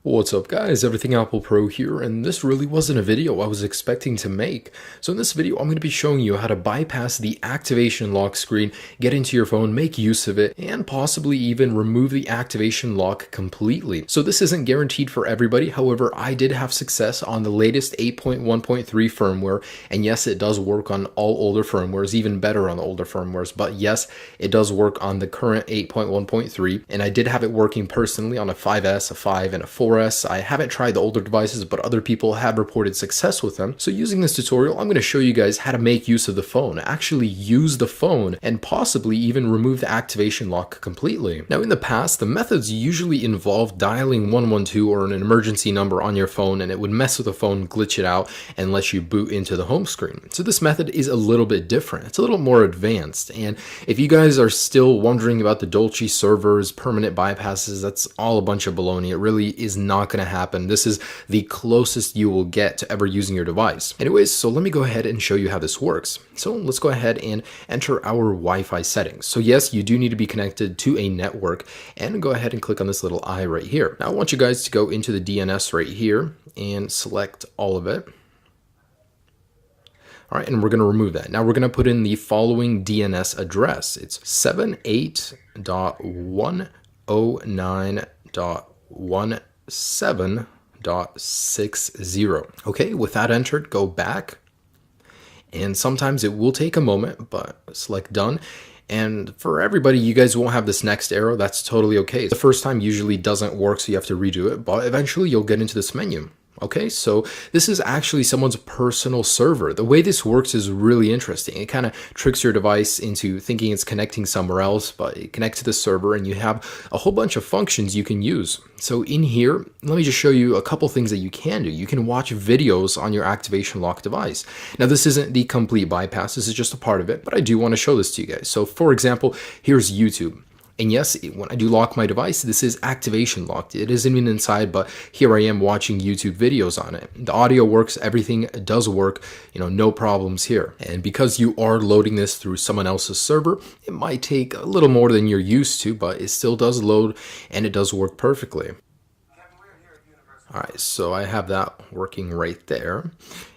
What's up guys, Everything Apple Pro here, and this really wasn't a video I was expecting to make. So in this video, I'm going to be showing you how to bypass the activation lock screen, get into your phone, make use of it, and possibly even remove the activation lock completely. So this isn't guaranteed for everybody, however, I did have success on the latest 8.1.3 firmware, and yes, it does work on all older firmwares, even better on the older firmwares, but yes, it does work on the current 8.1.3, and I did have it working personally on a 5S, a 5, and a 4S. I haven't tried the older devices, but other people have reported success with them. So using this tutorial, I'm going to show you guys how to make use of the phone, actually use the phone, and possibly even remove the activation lock completely. Now in the past, the methods usually involved dialing 112 or an emergency number on your phone, and it would mess with the phone, glitch it out, and let you boot into the home screen. So this method is a little bit different. It's a little more advanced, and if you guys are still wondering about the Dolce servers, permanent bypasses, that's all a bunch of baloney. It really is not going to happen. This is the closest you will get to ever using your device. Anyways, so let me go ahead and show you how this works. So let's go ahead and enter our Wi-Fi settings. So yes, you do need to be connected to a network, and go ahead and click on this little eye right here. Now I want you guys to go into the DNS right here and select all of it. All right, and we're going to remove that. Now we're going to put in the following DNS address. It's 78.109.17.60. Okay, with that entered, go back. And sometimes it will take a moment, but select done. And for everybody, you guys won't have this next arrow. That's totally okay. The first time usually doesn't work, so you have to redo it, but eventually you'll get into this menu. Okay, so this is actually someone's personal server. The way this works is really interesting. It kind of tricks your device into thinking it's connecting somewhere else, but it connects to the server and you have a whole bunch of functions you can use. So in here, let me just show you a couple things that you can do. You can watch videos on your activation lock device. Now this isn't the complete bypass, this is just a part of it, but I do want to show this to you guys. So for example, here's YouTube. And yes, when I do lock my device, this is activation locked. It isn't even inside, but here I am watching YouTube videos on it. The audio works, everything does work, no problems here. And because you are loading this through someone else's server, it might take a little more than you're used to, but it still does load and it does work perfectly. All right, so I have that working right there.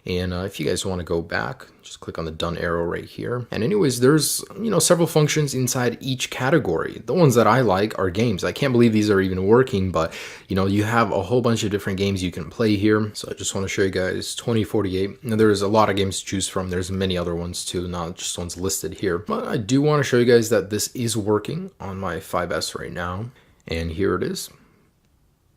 And if you guys want to go back, just click on the done arrow right here. And anyways, there's, several functions inside each category. The ones that I like are games. I can't believe these are even working, but you have a whole bunch of different games you can play here. So I just want to show you guys 2048. Now there's a lot of games to choose from. There's many other ones too, not just ones listed here. But I do want to show you guys that this is working on my 5S right now. And here it is.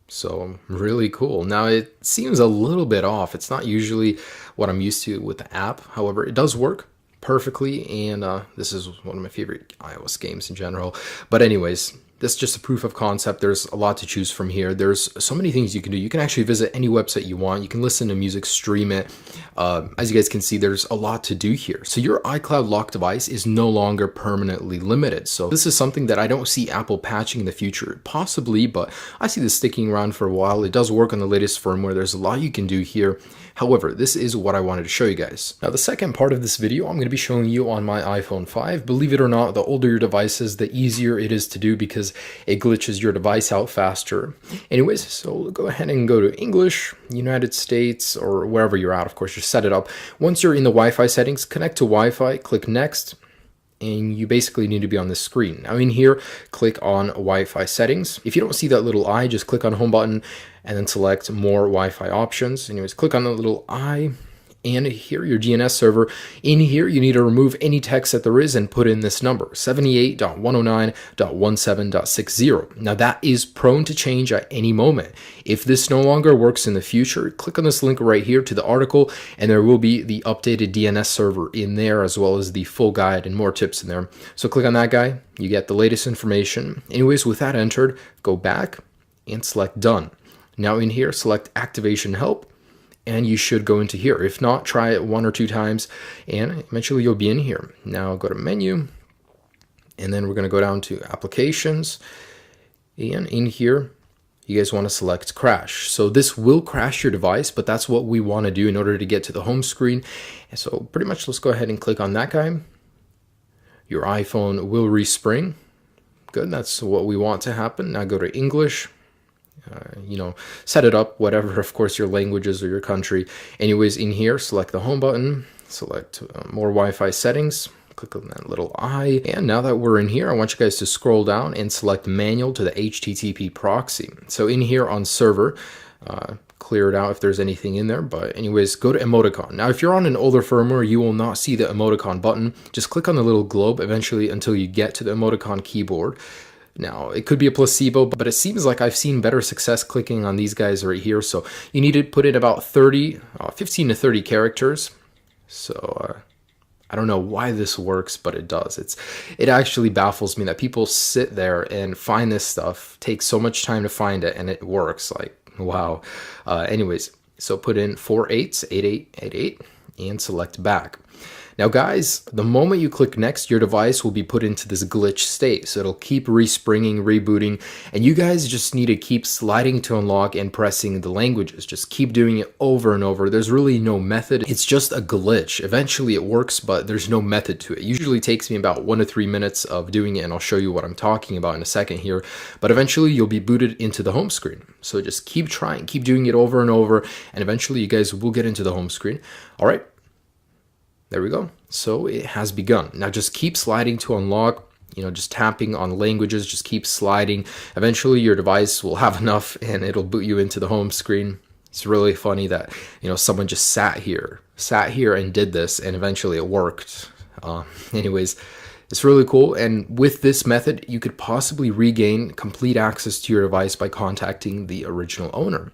So really cool. Now it seems a little bit off. It's not usually what I'm used to with the app. However, it does work perfectly, and this is one of my favorite iOS games in general. But anyways, this is just a proof of concept. There's a lot to choose from here. There's so many things you can do. You can actually visit any website you want. You can listen to music, stream it. As you guys can see, there's a lot to do here. So your iCloud lock device is no longer permanently limited. So this is something that I don't see Apple patching in the future, possibly, but I see this sticking around for a while. It does work on the latest firmware. There's a lot you can do here. However, this is what I wanted to show you guys. Now, the second part of this video, I'm going to be showing you on my iPhone 5. Believe it or not, the older your device is, the easier it is to do because it glitches your device out faster. Anyways, so go ahead and go to English, United States, or wherever you're at. Of course, just set it up. Once you're in the Wi-Fi settings, connect to Wi-Fi, click Next, and you basically need to be on this screen. Now in here, click on Wi-Fi settings. If you don't see that little eye, just click on home button and then select more Wi-Fi options. Anyways, click on the little eye and here your DNS server. In here, you need to remove any text that there is and put in this number, 78.109.17.60. Now that is prone to change at any moment. If this no longer works in the future, click on this link right here to the article, and there will be the updated DNS server in there, as well as the full guide and more tips in there. So click on that guy, you get the latest information. Anyways, with that entered, go back and select done. Now in here, select activation help, and you should go into here. If not, try it 1 or 2 times, and eventually you'll be in here. Now go to menu, and then we're going to go down to applications, and in here, you guys want to select crash. So this will crash your device, but that's what we want to do in order to get to the home screen. And so pretty much let's go ahead and click on that guy. Your iPhone will respring. Good, that's what we want to happen. Now go to English, set it up, whatever, of course, your languages or your country. Anyways, in here, select the home button, select more Wi-Fi settings, click on that little eye. And now that we're in here, I want you guys to scroll down and select manual to the HTTP proxy. So in here on server, clear it out if there's anything in there, but anyways, go to emoticon. Now if you're on an older firmware, you will not see the emoticon button. Just click on the little globe eventually until you get to the emoticon keyboard. Now it could be a placebo, but it seems like I've seen better success clicking on these guys right here. So you need to put in about 15 to 30 characters. So I don't know why this works, but it does. It actually baffles me that people sit there and find this stuff, take so much time to find it, and it works. Like, wow. Anyways, so put in 488888 and select back. Now guys, the moment you click next, your device will be put into this glitch state. So it'll keep respringing, rebooting, and you guys just need to keep sliding to unlock and pressing the languages. Just keep doing it over and over. There's really no method. It's just a glitch. Eventually it works, but there's no method to it. It usually takes me about 1 to 3 minutes of doing it, and I'll show you what I'm talking about in a second here. But eventually you'll be booted into the home screen. So just keep trying, keep doing it over and over, and eventually you guys will get into the home screen. All right. There we go. So it has begun. Now just keep sliding to unlock, just tapping on languages, just keep sliding. Eventually your device will have enough and it'll boot you into the home screen. It's really funny that, someone just sat here and did this, and eventually it worked. Anyways, it's really cool. And with this method, you could possibly regain complete access to your device by contacting the original owner.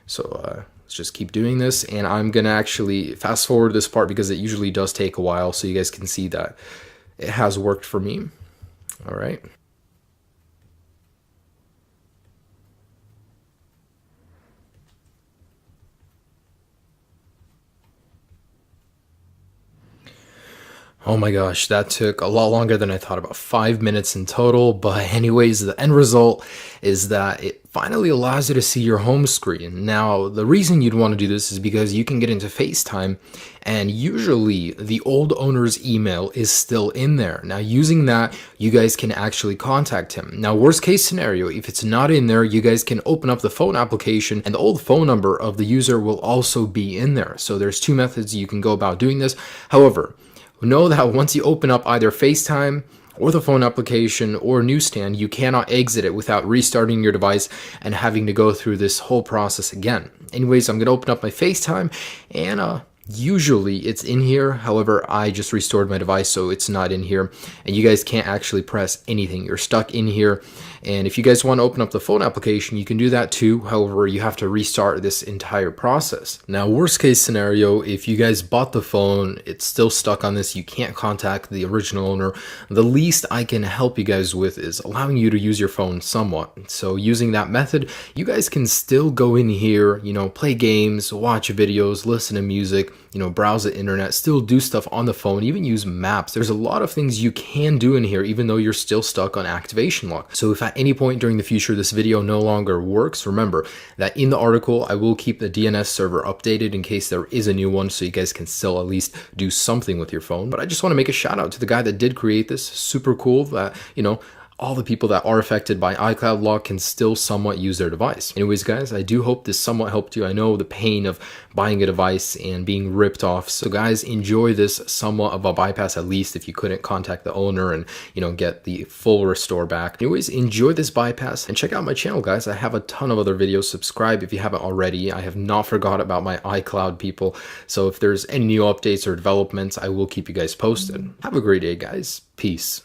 So, let's just keep doing this, and I'm gonna actually fast forward this part because it usually does take a while, so you guys can see that it has worked for me. All right. Oh my gosh, that took a lot longer than I thought, about 5 minutes in total. But anyways, the end result is that it finally allows you to see your home screen. Now, the reason you'd want to do this is because you can get into FaceTime, and usually the old owner's email is still in there. Now, using that, you guys can actually contact him. Now, worst case scenario, if it's not in there, you guys can open up the phone application, and the old phone number of the user will also be in there. So there's 2 methods you can go about doing this. However, know that once you open up either FaceTime or the phone application or Newsstand, you cannot exit it without restarting your device and having to go through this whole process again. Anyways, I'm going to open up my FaceTime, and usually it's in here. However, I just restored my device, so it's not in here, and you guys can't actually press anything. You're stuck in here. And if you guys want to open up the phone application, you can do that too. However, you have to restart this entire process. Now, worst case scenario, if you guys bought the phone, it's still stuck on this, you can't contact the original owner, the least I can help you guys with is allowing you to use your phone somewhat. So using that method, you guys can still go in here, play games, watch videos, listen to music, browse the internet, still do stuff on the phone, even use maps. There's a lot of things you can do in here, even though you're still stuck on activation lock. So if at any point during the future this video no longer works, remember that in the article I will keep the DNS server updated in case there is a new one, so you guys can still at least do something with your phone. But I just want to make a shout out to the guy that did create this. Super cool that, all the people that are affected by iCloud lock can still somewhat use their device. Anyways, guys, I do hope this somewhat helped you. I know the pain of buying a device and being ripped off. So guys, enjoy this somewhat of a bypass, at least if you couldn't contact the owner and, get the full restore back. Anyways, enjoy this bypass and check out my channel, guys. I have a ton of other videos. Subscribe if you haven't already. I have not forgot about my iCloud people. So if there's any new updates or developments, I will keep you guys posted. Have a great day, guys. Peace.